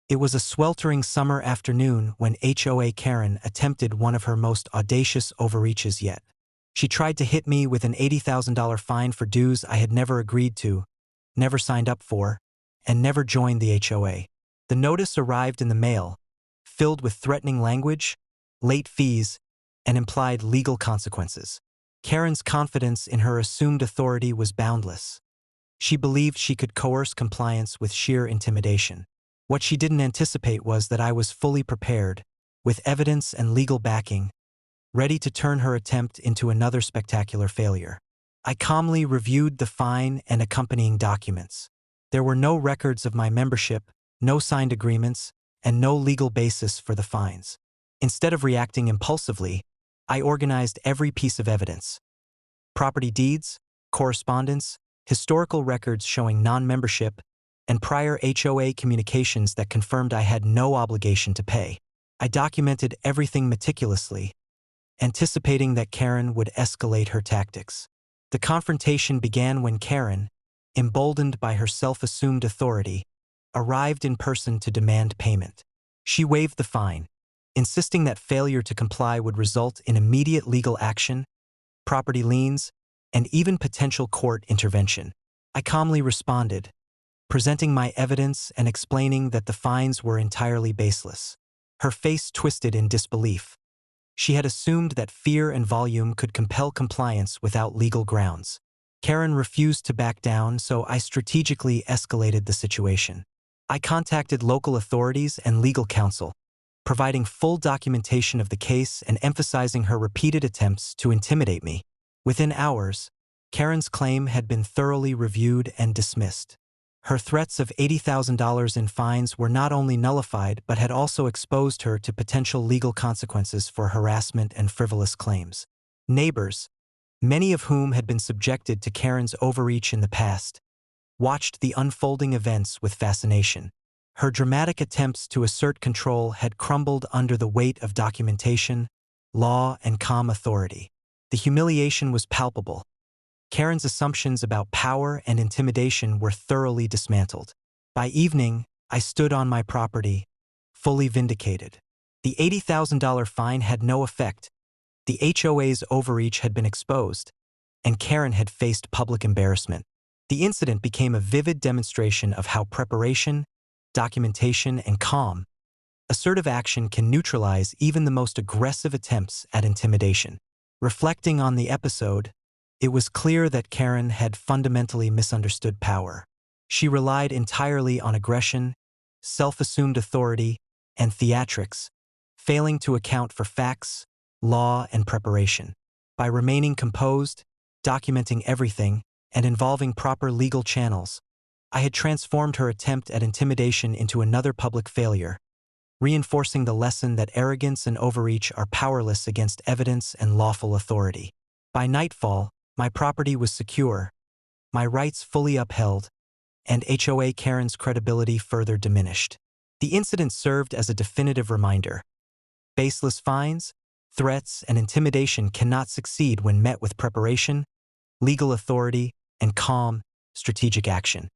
It was a sweltering summer afternoon when HOA Karen attempted one of her most audacious overreaches yet. She tried to hit me with an $80,000 fine for dues I had never agreed to, never signed up for, and never joined the HOA. The notice arrived in the mail, filled with threatening language, late fees, and implied legal consequences. Karen's confidence in her assumed authority was boundless. She believed she could coerce compliance with sheer intimidation. What she didn't anticipate was that I was fully prepared, with evidence and legal backing, ready to turn her attempt into another spectacular failure. I calmly reviewed the fine and accompanying documents. There were no records of my membership, no signed agreements, and no legal basis for the fines. Instead of reacting impulsively, I organized every piece of evidence: property deeds, correspondence, historical records showing non-membership, and prior HOA communications that confirmed I had no obligation to pay. I documented everything meticulously, anticipating that Karen would escalate her tactics. The confrontation began when Karen, emboldened by her self-assumed authority, arrived in person to demand payment. She waived the fine, insisting that failure to comply would result in immediate legal action, property liens, and even potential court intervention. I calmly responded, presenting my evidence and explaining that the fines were entirely baseless. Her face twisted in disbelief. She had assumed that fear and volume could compel compliance without legal grounds. Karen refused to back down, so I strategically escalated the situation. I contacted local authorities and legal counsel, providing full documentation of the case and emphasizing her repeated attempts to intimidate me. Within hours, Karen's claim had been thoroughly reviewed and dismissed. Her threats of $80,000 in fines were not only nullified but had also exposed her to potential legal consequences for harassment and frivolous claims. Neighbors, many of whom had been subjected to Karen's overreach in the past, watched the unfolding events with fascination. Her dramatic attempts to assert control had crumbled under the weight of documentation, law, and calm authority. The humiliation was palpable. Karen's assumptions about power and intimidation were thoroughly dismantled. By evening, I stood on my property, fully vindicated. The $80,000 fine had no effect. The HOA's overreach had been exposed, and Karen had faced public embarrassment. The incident became a vivid demonstration of how preparation, documentation, and calm, assertive action can neutralize even the most aggressive attempts at intimidation. Reflecting on the episode, it was clear that Karen had fundamentally misunderstood power. She relied entirely on aggression, self-assumed authority, and theatrics, failing to account for facts, law, and preparation. By remaining composed, documenting everything, and involving proper legal channels, I had transformed her attempt at intimidation into another public failure, reinforcing the lesson that arrogance and overreach are powerless against evidence and lawful authority. By nightfall, my property was secure, my rights fully upheld, and HOA Karen's credibility further diminished. The incident served as a definitive reminder: baseless fines, threats, and intimidation cannot succeed when met with preparation, legal authority, and calm, strategic action.